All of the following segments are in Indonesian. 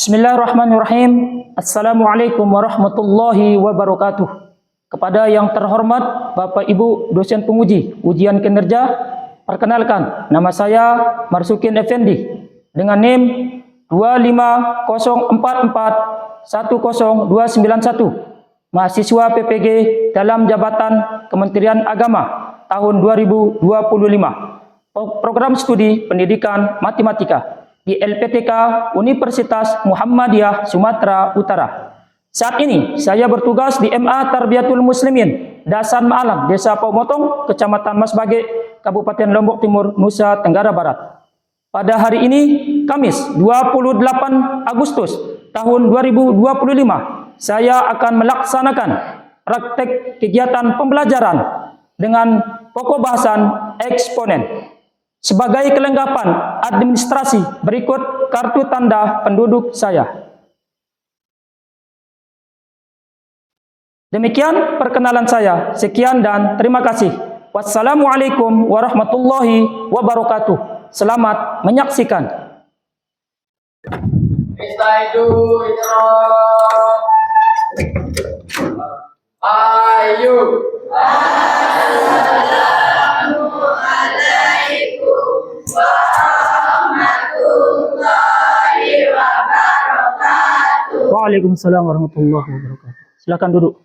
Bismillahirrahmanirrahim. Assalamualaikum warahmatullahi wabarakatuh. Kepada yang terhormat Bapak Ibu dosen penguji ujian kinerja, perkenalkan nama saya Marsukin Effendi dengan NIM 25044100291, mahasiswa PPG dalam jabatan Kementerian Agama tahun 2025. Program studi pendidikan matematika di LPTK Universitas Muhammadiyah Sumatera Utara. Saat ini saya bertugas di MA Tarbiyatul Muslimin Dasan Maalam, Desa Paumotong, Kecamatan Masbage, Kabupaten Lombok Timur, Nusa Tenggara Barat. Pada hari ini, Kamis 28 Agustus tahun 2025, saya akan melaksanakan praktek kegiatan pembelajaran dengan pokok bahasan eksponen. Sebagai kelengkapan administrasi, berikut kartu tanda penduduk saya. Demikian perkenalan saya. Sekian dan terima kasih. Wassalamualaikum warahmatullahi wabarakatuh. Selamat menyaksikan. Ayo. Waalaikumsalam warahmatullahi wabarakatuh. Silakan duduk.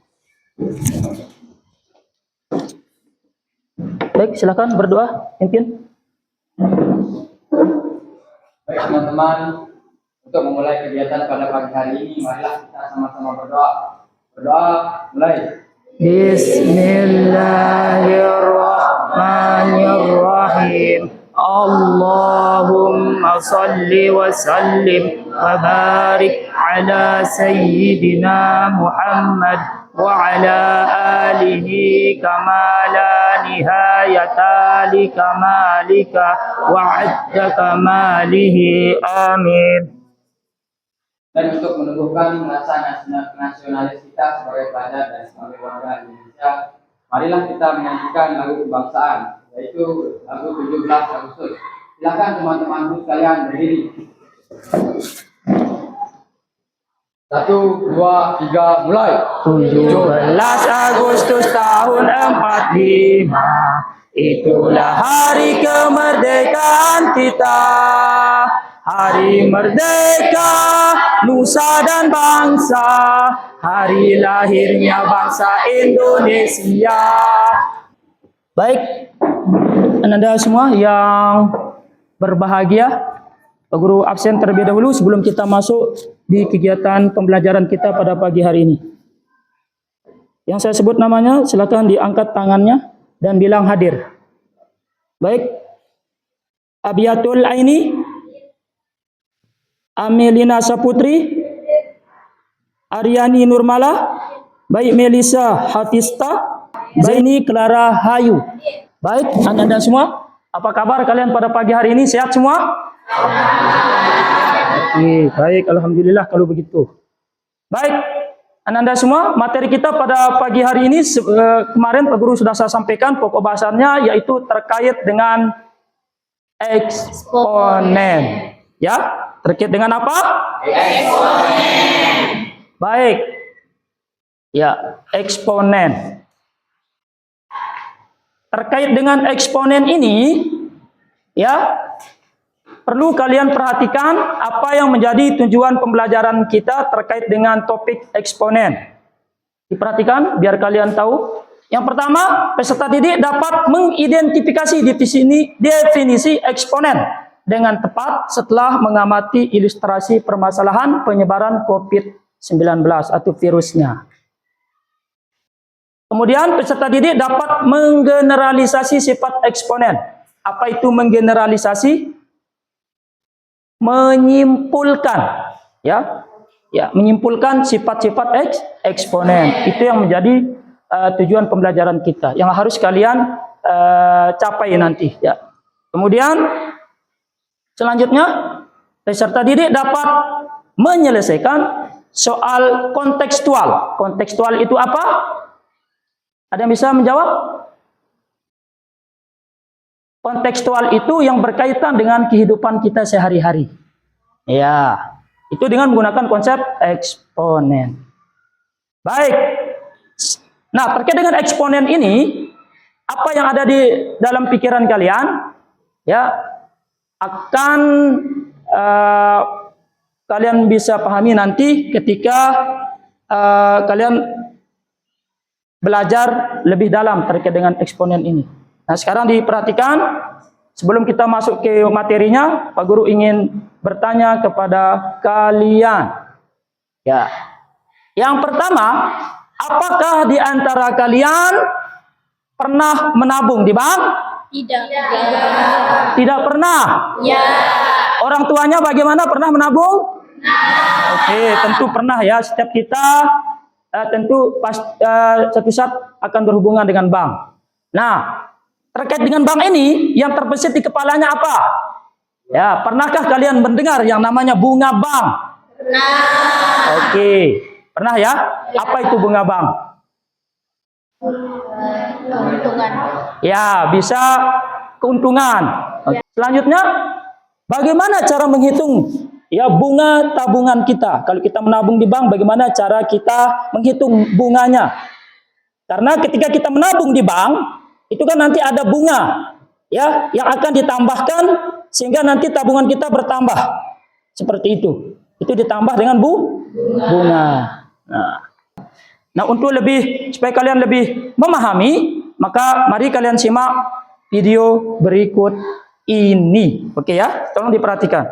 Baik, silakan berdoa, pimpin. Baik teman-teman, untuk memulai kegiatan pada pagi hari ini, marilah kita sama-sama berdoa. Berdoa, mulai. Bismillahirrahmanirrahim. Allahumma salli wa sallim wa barik ala sayyidina Muhammad wa ala alihi kama la nihayata li kamalika wa adda kamalihi. Amin. Dan untuk menumbuhkan rasa nasionalis kita sebagai pelajar dan sebagai warga Indonesia, marilah kita menyanyikan lagu kebangsaan, yaitu lagu 17 Agustus. Silakan teman-temanku sekalian berdiri. 1, 2, 3, mulai. 17 Agustus tahun 45, itulah hari kemerdekaan kita. Hari merdeka nusa dan bangsa, hari lahirnya bangsa Indonesia. Baik, Anda semua yang berbahagia, Pak Guru absen terlebih dahulu sebelum kita masuk di kegiatan pembelajaran kita pada pagi hari ini. Yang saya sebut namanya, silakan diangkat tangannya dan bilang hadir. Baik, Abiyatul Aini, Amelina Saputri, Aryani Nurmala, baik Melisa Hafista, Zaini Clara Hayu. Baik, Anda semua, apa kabar kalian pada pagi hari ini? Sehat semua? Baik, alhamdulillah kalau begitu. Baik, Anda semua, materi kita pada pagi hari ini kemarin Pak Guru sudah saya sampaikan pokok bahasannya yaitu terkait dengan eksponen. Ya, terkait dengan apa? Eksponen. Baik. Ya, eksponen. Terkait dengan eksponen ini, ya, perlu kalian perhatikan apa yang menjadi tujuan pembelajaran kita terkait dengan topik eksponen. Diperhatikan biar kalian tahu. Yang pertama, peserta didik dapat mengidentifikasi definisi eksponen dengan tepat setelah mengamati ilustrasi permasalahan penyebaran COVID-19 atau virusnya. Kemudian peserta didik dapat menggeneralisasi sifat eksponen. Apa itu menggeneralisasi? Menyimpulkan, ya, menyimpulkan sifat-sifat eksponen. Itu yang menjadi tujuan pembelajaran kita, yang harus kalian capai nanti. Ya. Kemudian selanjutnya, peserta didik dapat menyelesaikan soal kontekstual. Kontekstual itu apa? Ada yang bisa menjawab? Kontekstual itu yang berkaitan dengan kehidupan kita sehari-hari. Ya, Itu dengan menggunakan konsep eksponen. Baik. Nah, terkait dengan eksponen ini, apa yang ada di dalam pikiran kalian, ya, akan kalian bisa pahami nanti ketika kalian belajar lebih dalam terkait dengan eksponen ini. Nah, sekarang diperhatikan, sebelum kita masuk ke materinya, Pak Guru ingin bertanya kepada kalian. Ya. Yang pertama, apakah di antara kalian pernah menabung di bank? Tidak. Tidak pernah. Ya. Orang tuanya bagaimana, pernah menabung? Oke, tentu pernah ya. Setiap kita tentu suatu saat akan berhubungan dengan bank. Nah, terkait dengan bank ini, yang terbesit di kepalanya apa? Ya, pernahkah kalian mendengar yang namanya bunga bank? Pernah. Oke, pernah ya? Apa itu bunga bank? Keuntungan. Ya, bisa keuntungan. Selanjutnya, bagaimana cara menghitung ya bunga tabungan kita? Kalau kita menabung di bank, bagaimana cara kita menghitung bunganya? Karena ketika kita menabung di bank, itu kan nanti ada bunga ya yang akan ditambahkan sehingga nanti tabungan kita bertambah. Seperti itu. Itu ditambah dengan bunga. Nah, untuk supaya kalian lebih memahami, maka mari kalian simak video berikut ini. Oke ya, tolong diperhatikan.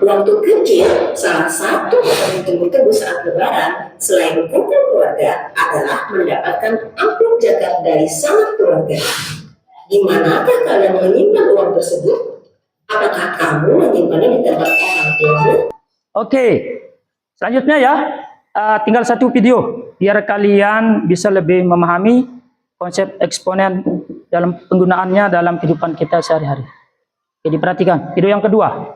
Waktu kecil, salah satu yang ditunggu-tunggu saat lebaran, selain kumpul keluarga, adalah mendapatkan amplop zakat dari sanak keluarga. Di manakah kalian menyimpan uang tersebut? Apakah kamu menyimpannya di tempat orang tuamu? Oke, selanjutnya ya, tinggal satu video, biar kalian bisa lebih memahami konsep eksponen dalam penggunaannya dalam kehidupan kita sehari-hari. Oke, diperhatikan, video yang kedua.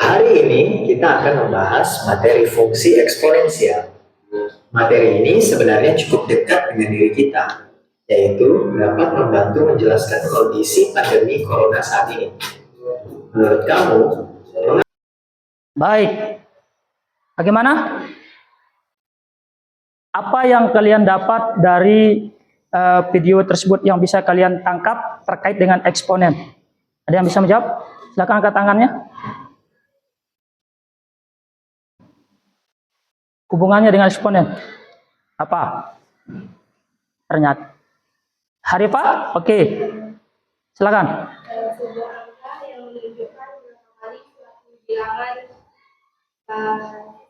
Hari ini kita akan membahas materi fungsi eksponensial. Materi ini sebenarnya cukup dekat dengan diri kita, yaitu dapat membantu menjelaskan kondisi pandemi corona saat ini. Menurut kamu, Baik, bagaimana? Apa yang kalian dapat dari video tersebut yang bisa kalian tangkap terkait dengan eksponen? Ada yang bisa menjawab? Silakan angkat tangannya. Hubungannya dengan eksponen apa? Ternyata Harifah, oke. Silakan. Sebuah angka yang menunjukkan berapa kali suatu bilangan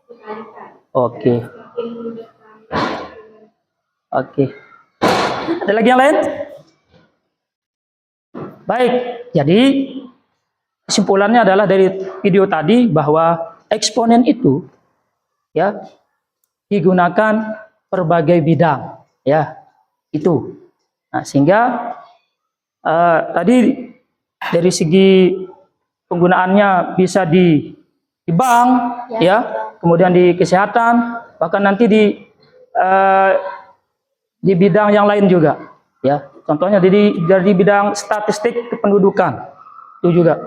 dikalikan. Oke. Semakin bertambah dengan Oke. Ada lagi yang lain? Baik. Jadi kesimpulannya adalah dari video tadi bahwa eksponen itu ya digunakan berbagai bidang, ya itu. Nah, sehingga tadi dari segi penggunaannya bisa di bank, ya, kemudian di kesehatan, bahkan nanti di bidang yang lain juga, ya. Contohnya dari bidang statistik kependudukan, itu juga.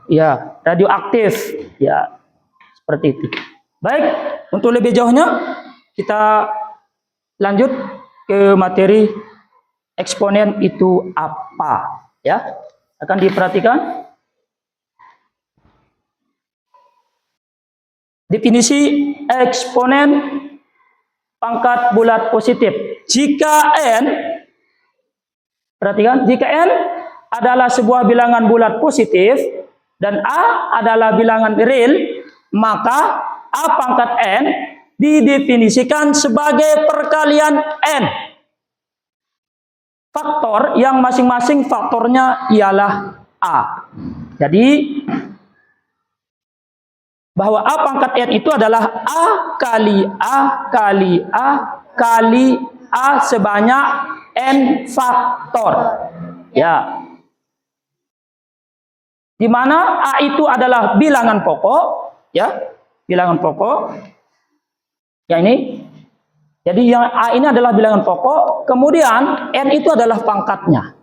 Ya, radioaktif, ya, seperti itu. Baik, untuk lebih jauhnya kita lanjut ke materi eksponen itu apa, ya. Akan diperhatikan definisi eksponen pangkat bulat positif. Jika n, perhatikan, jika n adalah sebuah bilangan bulat positif dan a adalah bilangan real, maka a pangkat n didefinisikan sebagai perkalian n. faktor yang masing-masing faktornya ialah A. Jadi bahwa A pangkat N itu adalah A kali A kali A kali A sebanyak N faktor. Ya. Di mana A itu adalah bilangan pokok, ya, bilangan pokok. Ya ini. Jadi yang A ini adalah bilangan pokok, kemudian N itu adalah pangkatnya.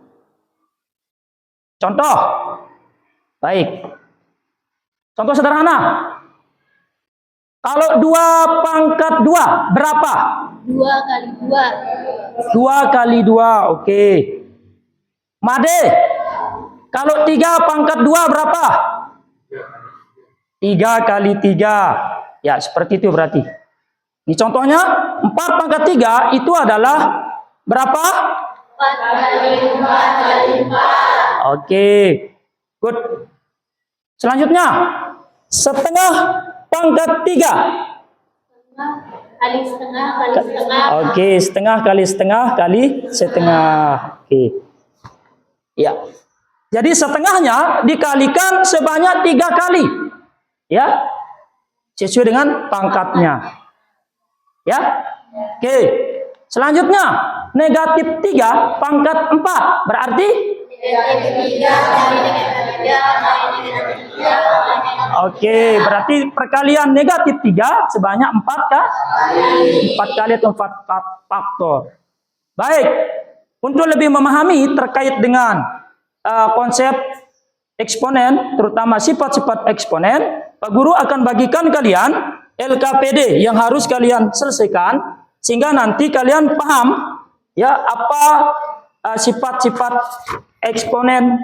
Contoh. Baik. Contoh sederhana. Kalau 2 pangkat 2 berapa? 2 kali 2. 2 kali 2, oke. Made, kalau 3 pangkat 2 berapa? 3 kali 3. Ya, seperti itu berarti. Ini contohnya, 4 pangkat 3 itu adalah berapa? 4 kali 4 kali 4. Oke, good. Selanjutnya, setengah pangkat 3. Kali setengah kali setengah. Oke, setengah kali setengah kali setengah. Oke. Ya. Jadi setengahnya dikalikan sebanyak 3 kali. Ya. Sesuai dengan pangkatnya. Ya. Oke. Selanjutnya, negatif 3 pangkat 4. Berarti Negatif 3 kali negatif 3 kali negatif 3 kali negatif 3. oke, berarti perkalian negatif 3 sebanyak 4 kali. 4 kali atau 4 faktor. Baik. Untuk lebih memahami terkait dengan konsep eksponen, terutama sifat-sifat eksponen, Pak Guru akan bagikan kalian LKPD yang harus kalian selesaikan sehingga nanti kalian paham ya apa sifat-sifat eksponen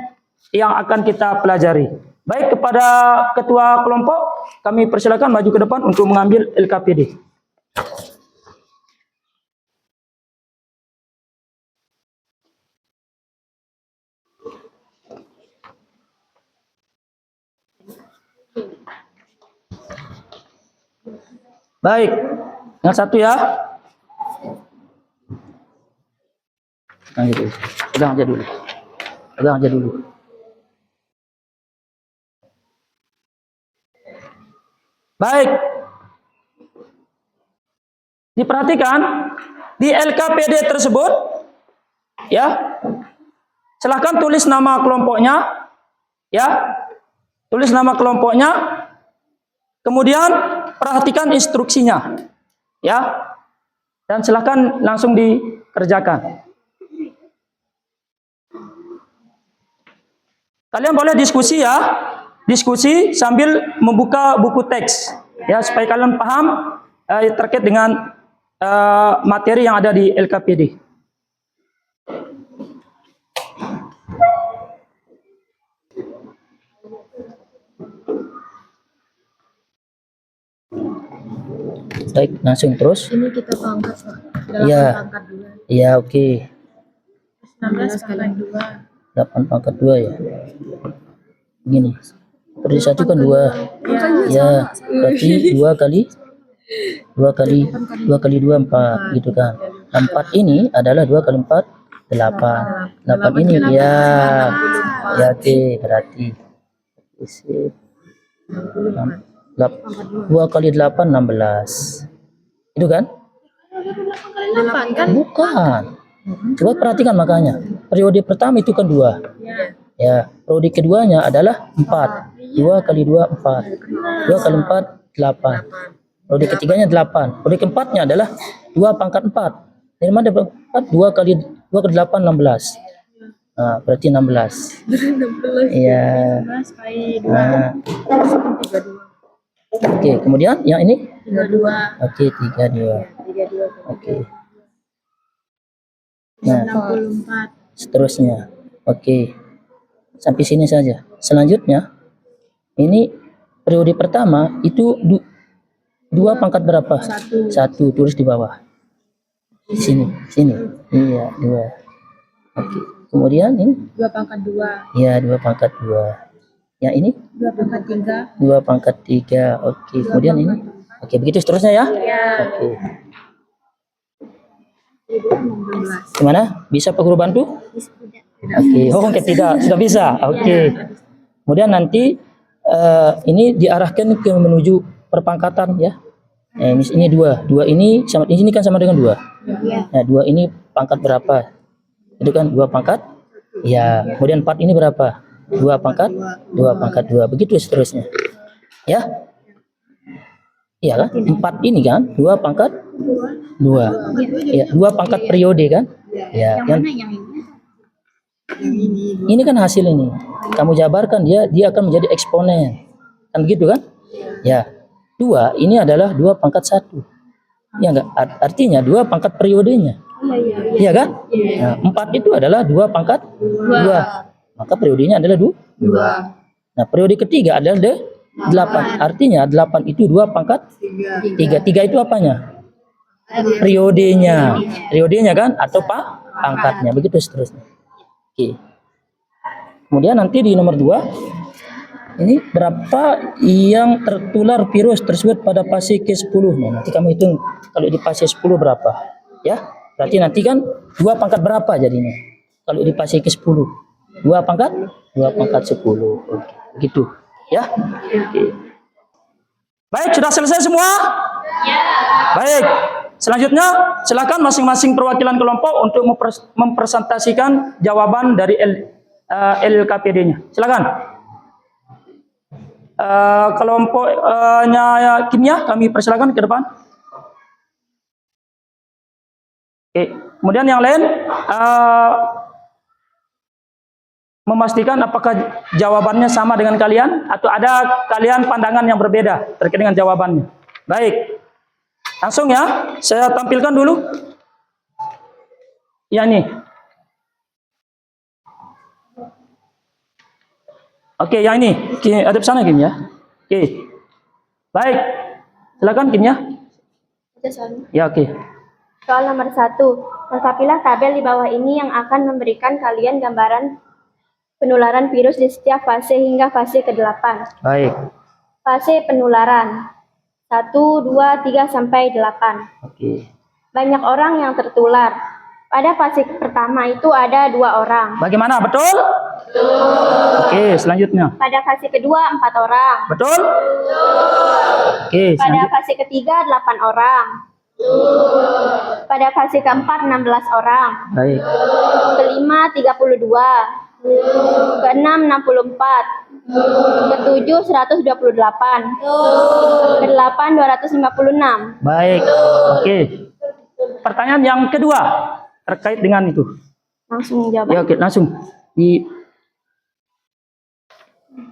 yang akan kita pelajari. Baik, kepada ketua kelompok kami persilakan maju ke depan untuk mengambil LKPD. Baik, yang satu ya. Pegang gitu. Pegang aja dulu. Pegang aja dulu. Baik. Diperhatikan di LKPD tersebut ya. Silahkan tulis nama kelompoknya ya. Tulis nama kelompoknya. Kemudian perhatikan instruksinya. Ya. Dan silahkan langsung dikerjakan. Kalian boleh diskusi ya, diskusi sambil membuka buku teks, ya supaya kalian paham terkait dengan materi yang ada di LKPD. Baik, langsung terus. Ini kita pangkat, Pak. 8 Iya. pangkat 2. Iya, oke. 16 pangkat 2. 8 pangkat 2 ya. Begini. Per 1 kan 2. Ya, berarti 2 kali 2 4 gitu kan. 4 ini adalah 2 kali 4 8. 8 ini ya. Ya, oke, berarti isi 2 kali 8 16. Itu kan? 8 kan? Bukan. Coba perhatikan makanya. Periode pertama itu kan 2. Ya, periode keduanya adalah 4. 2 kali 2 4. 2 kali 4 8. Periode ketiganya 8. Periode keempatnya adalah 2 pangkat 4. Dari mana dapat 4? 2 kali 8 16. Nah, berarti 16. 16. Iya. 16 kali 2. Nah, 32. oke, kemudian yang ini? 32. Oke, 32. 32. Oke. Nah, 64. seterusnya. Oke. Sampai sini saja. Selanjutnya, ini periode pertama itu 2 pangkat berapa? 1. Tulis di bawah. Sini. Iya, 2. Oke. Kemudian ini? 2 pangkat 2. Iya, 2 pangkat 2. Yang ini? 2 pangkat 3. 2 pangkat 3. Oke. Kemudian ini? Oke, begitu seterusnya ya? Ya. Oke. Gimana? Bisa Pak Guru bantu? Oke, oh tidak, sudah bisa. Oke. Kemudian nanti ini diarahkan ke menuju perpangkatan ya. Ini dua ini sama ini kan sama dengan 2. Nah, 2 ini pangkat berapa? Itu kan 2 pangkat. Ya, kemudian 4 ini berapa? 2 pangkat 2, begitu seterusnya. Ya. Iya kan? 4 ini kan 2 pangkat 2. Ya, 2 pangkat periode kan? Ya, yang ini kan hasil ini. Kamu jabarkan dia akan menjadi eksponen. Kan gitu kan? Ya. 2 ini adalah 2 pangkat 1. Ya enggak? Artinya 2 pangkat periodenya. Iya kan? Nah, 4 itu adalah 2 pangkat 2. Maka periodenya adalah 2. Nah, periode ketiga adalah 8. Artinya 8 itu 2 pangkat 3. 3 itu apanya? Periodenya. Periodenya kan? Atau pangkatnya. Begitu seterusnya. Oke. Kemudian nanti di nomor 2 ini berapa yang tertular virus tersebut pada fase ke-10. Nah, nanti kamu hitung kalau di fase 10 berapa. Ya. Berarti nanti kan 2 pangkat berapa jadinya? Kalau di fase ke-10. 2 pangkat 10. Oke. Begitu. Ya. Oke. Baik, sudah selesai semua? Ya. Baik. Selanjutnya, silakan masing-masing perwakilan kelompok untuk mempresentasikan jawaban dari LKPD-nya. Silakan. Kelompoknya kimia, kami persilakan ke depan. Oke. Kemudian yang lain memastikan apakah jawabannya sama dengan kalian atau ada kalian pandangan yang berbeda terkait dengan jawabannya. Baik. Langsung ya, saya tampilkan dulu. Ya nih. Oke, yang ini. Ada di sana Kim ya. Oke. Baik. Silakan Kim ya. Ya, oke. Soal nomor 1. Lengkapilah tabel di bawah ini yang akan memberikan kalian gambaran penularan virus di setiap fase hingga fase ke-8. Baik. Fase penularan 1, 2, 3, sampai 8. Oke. Banyak orang yang tertular. Pada fase pertama itu ada 2 orang. Bagaimana? Betul? Betul. Oke, selanjutnya. Pada fase kedua 4 orang. Betul? Betul. Oke, Pada fase ketiga 8 orang. Betul. Pada fase keempat 16 orang. Baik. Kelima 32. Keenam 64. Ketujuh 128. Kedelapan 256. Baik. Oke. Pertanyaan yang kedua terkait dengan itu. Langsung jawab. Ya, oke, langsung.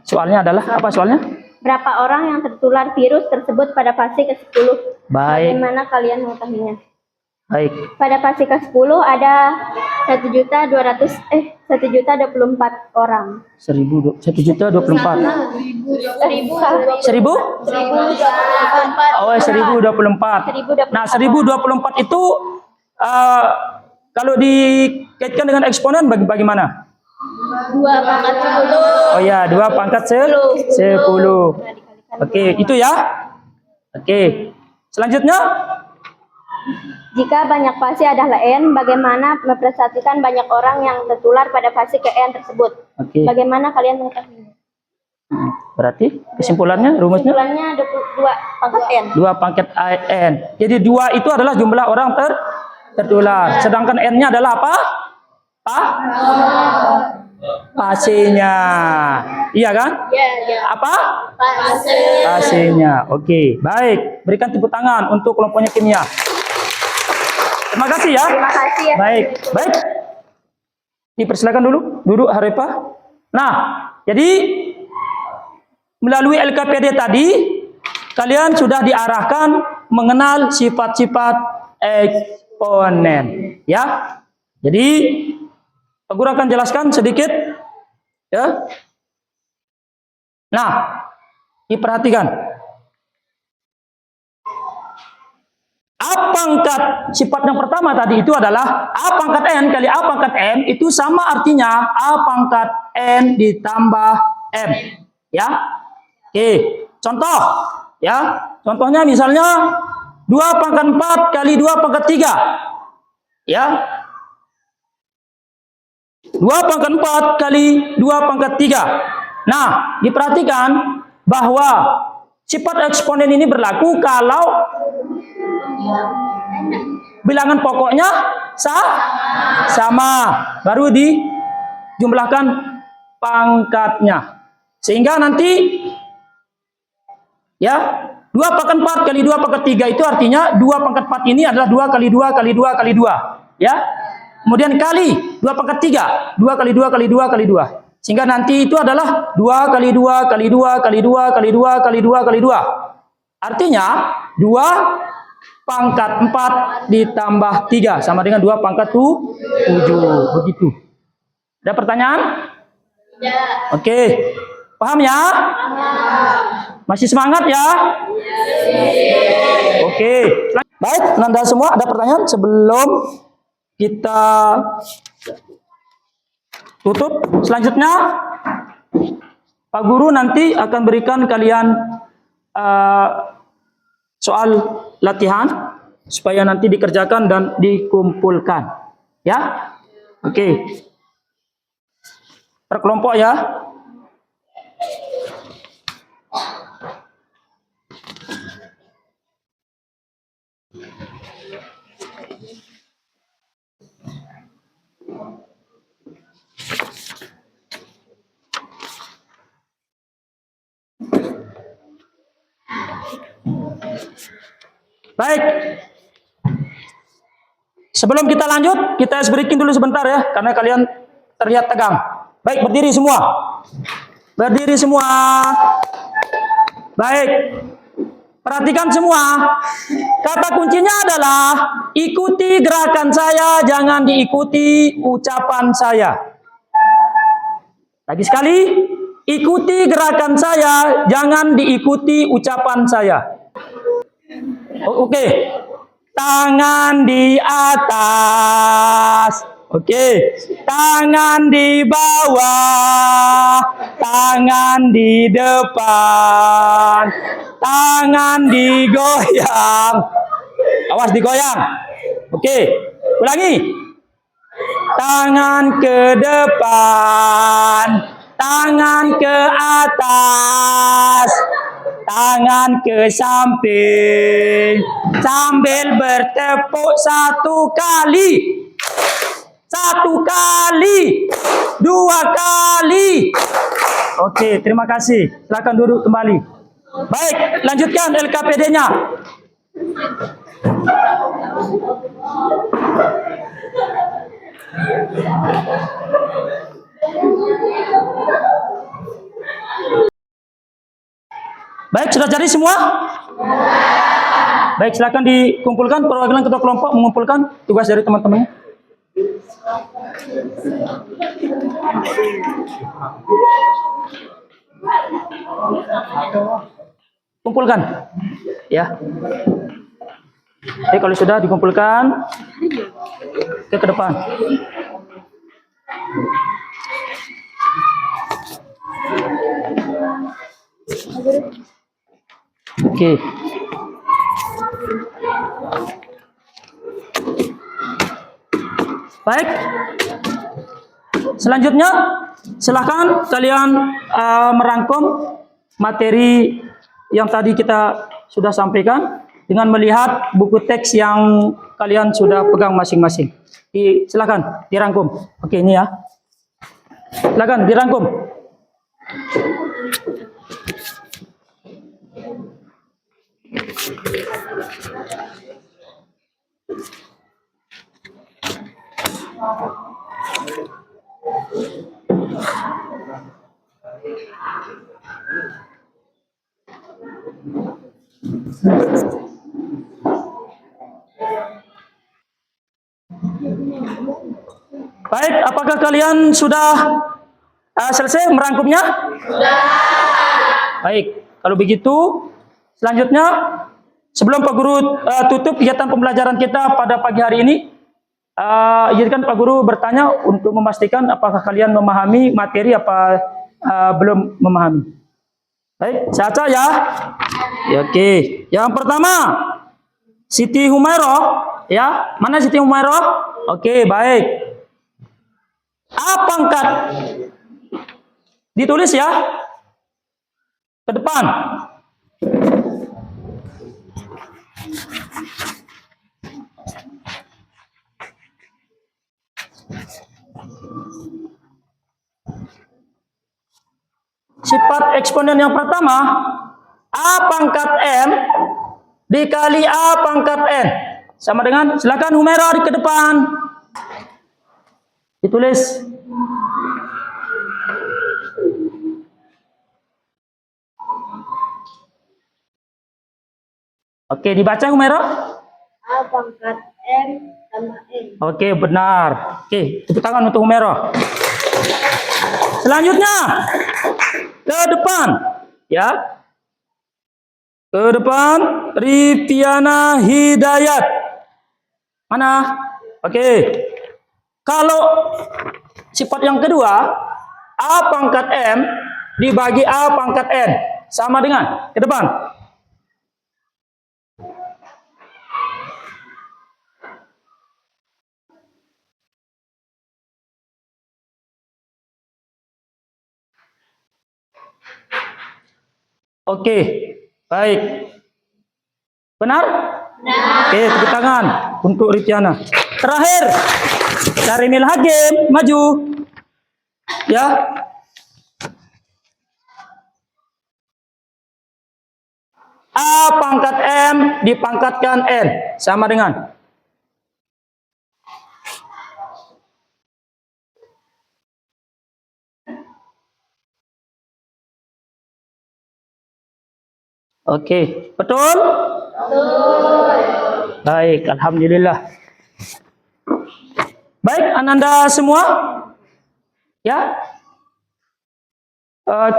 Soalnya adalah apa soalnya? Berapa orang yang tertular virus tersebut pada fase ke-10? Baik. Bagaimana kalian mengetahuinya? Baik. Pada fase ke-10 ada 1.24 orang. 1.024. 1000? Oh, 1024. Nah, 1024 itu kalau dikaitkan dengan eksponen bagaimana? 2 pangkat 10. Oh ya, 2 pangkat 10. Oke, itu ya. Oke. Selanjutnya, jika banyak fase adalah N, bagaimana mempresentasikan banyak orang yang tertular pada fase ke N tersebut? Oke. Bagaimana kalian mengetahuinya? Berarti kesimpulannya, rumusnya? Kesimpulannya 2 pangkat N. 2 pangkat N. Jadi 2 itu adalah jumlah orang tertular. Sedangkan N-nya adalah apa? Fasenya. Iya kan? Iya. Apa? Fase. Fasenya. Oke, baik. Berikan tepuk tangan untuk kelompoknya kimia. Terima kasih ya. Terima kasih ya. Baik, baik. Dipersilakan dulu, duduk Harifah. Nah, jadi melalui LKPD tadi, kalian sudah diarahkan mengenal sifat-sifat eksponen, ya. Jadi, Pak Guru akan jelaskan sedikit, ya. Nah, diperhatikan. A pangkat sifat yang pertama tadi itu adalah A pangkat N kali A pangkat M itu sama artinya A pangkat N ditambah M. Ya. Oke, contoh ya. Contohnya misalnya 2 pangkat 4 kali 2 pangkat 3. Ya. 2 pangkat 4 kali 2 pangkat 3. Nah, diperhatikan bahwa sifat eksponen ini berlaku kalau bilangan pokoknya sama. Baru dijumlahkan pangkatnya. Sehingga nanti ya 2 pangkat 4 kali 2 pangkat 3 itu artinya 2 pangkat 4 ini adalah 2 kali 2 kali 2 kali 2. Ya. Kemudian kali 2 pangkat 3, 2 kali 2 kali 2 kali 2. Sehingga nanti itu adalah 2 kali 2 kali 2 kali 2 kali 2 kali 2 kali 2. Artinya 2 pangkat 4 ditambah 3 sama dengan 2 pangkat 7. Begitu. Ada pertanyaan? Tidak. Oke. Paham ya? Masih semangat ya? Oke. Baik, Nanda semua ada pertanyaan sebelum kita tutup. Selanjutnya Pak Guru nanti akan berikan kalian soal latihan supaya nanti dikerjakan dan dikumpulkan. Ya? Oke. Per kelompok ya. Baik. Sebelum kita lanjut, kita breaking dulu sebentar ya, karena kalian terlihat tegang. Baik, berdiri semua. Berdiri semua. Baik. Perhatikan semua. Kata kuncinya adalah ikuti gerakan saya, jangan diikuti ucapan saya. Lagi sekali, ikuti gerakan saya, jangan diikuti ucapan saya. Oke. Tangan di atas. Oke. Tangan di bawah. Tangan di depan. Tangan digoyang. Awas digoyang. Oke. Ulangi. Tangan ke depan. Tangan ke atas. Tangan ke samping sambil bertepuk 1 kali, 1 kali, 2 kali. Oke, terima kasih. Silakan duduk kembali. Baik, lanjutkan LKPD-nya. Baik, sudah cari semua? Baik, silakan dikumpulkan. Perwakilan ketua kelompok mengumpulkan tugas dari teman-temannya. Kumpulkan. Ya. Oke, kalau sudah dikumpulkan, ke depan. Oke. Baik. Selanjutnya, silahkan kalian merangkum materi yang tadi kita sudah sampaikan dengan melihat buku teks yang kalian sudah pegang masing-masing. Silahkan dirangkum. Oke, ini ya. Silahkan dirangkum. Baik, apakah kalian sudah selesai merangkumnya? Sudah. Baik, kalau begitu selanjutnya sebelum Pak Guru tutup kegiatan pembelajaran kita pada pagi hari ini, izinkan Pak Guru bertanya untuk memastikan apakah kalian memahami materi apa belum memahami. Baik, caca ya. Ya, oke. Yang pertama, Siti Humairah Ya, mana Siti Humairah? Oke, baik. A pangkat. Ditulis ya. Ke depan. Sifat eksponen yang pertama, A pangkat N dikali A pangkat N. Sama dengan, silakan Humairah di ke depan. Ditulis. Oke, dibaca Humairah. A pangkat N tambah N. Oke, benar. Oke, tepuk tangan untuk Humairah. Selanjutnya, ke depan. Ya. Ke depan, Riviana Hidayat. Mana? Oke. Kalau sifat yang kedua, A pangkat M dibagi A pangkat N. Sama dengan, ke depan. Oke, baik. Benar? Benar. Oke, tepuk tangan untuk Riviana. Terakhir, Karimil Hakim, maju. Ya. A pangkat M dipangkatkan N. Sama dengan. Oke, betul? Betul. Baik, alhamdulillah. Baik, Ananda semua. Ya.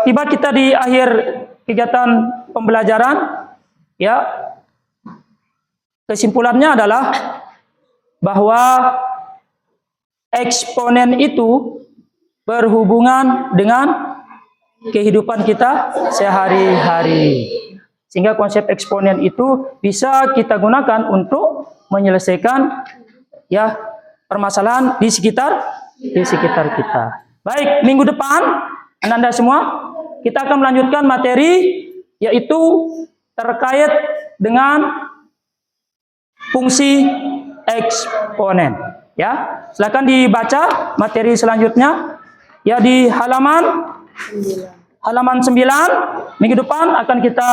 Tiba kita di akhir kegiatan pembelajaran. Ya. Kesimpulannya adalah bahwa eksponen itu berhubungan dengan kehidupan kita sehari-hari. Sehingga konsep eksponen itu bisa kita gunakan untuk menyelesaikan ya permasalahan di sekitar kita. Baik, minggu depan Anda semua kita akan melanjutkan materi yaitu terkait dengan fungsi eksponen. Ya, silakan dibaca materi selanjutnya ya di halaman 9. Minggu depan akan kita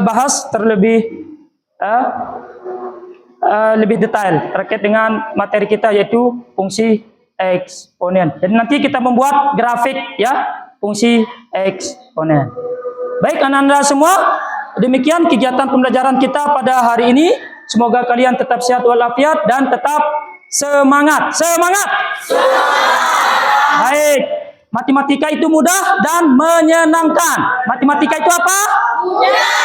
bahas terlebih lebih detail terkait dengan materi kita yaitu fungsi eksponen. Jadi nanti kita membuat grafik ya fungsi eksponen. Baik Anda semua, demikian kegiatan pembelajaran kita pada hari ini. Semoga kalian tetap sehat walafiat dan tetap semangat. Semangat. Baik. Matematika itu mudah dan menyenangkan. Matematika itu apa? Mudah.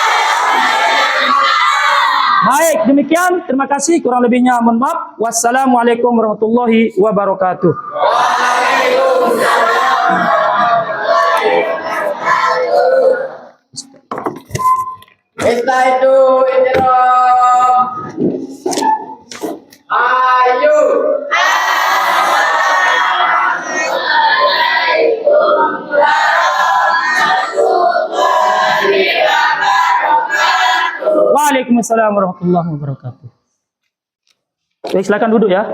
Baik, demikian. Terima kasih. Kurang lebihnya mohon maaf. Wassalamualaikum warahmatullahi wabarakatuh. Kita itu ayo. Waalaikumsalam warahmatullahi wabarakatuh. Baik, silakan duduk ya.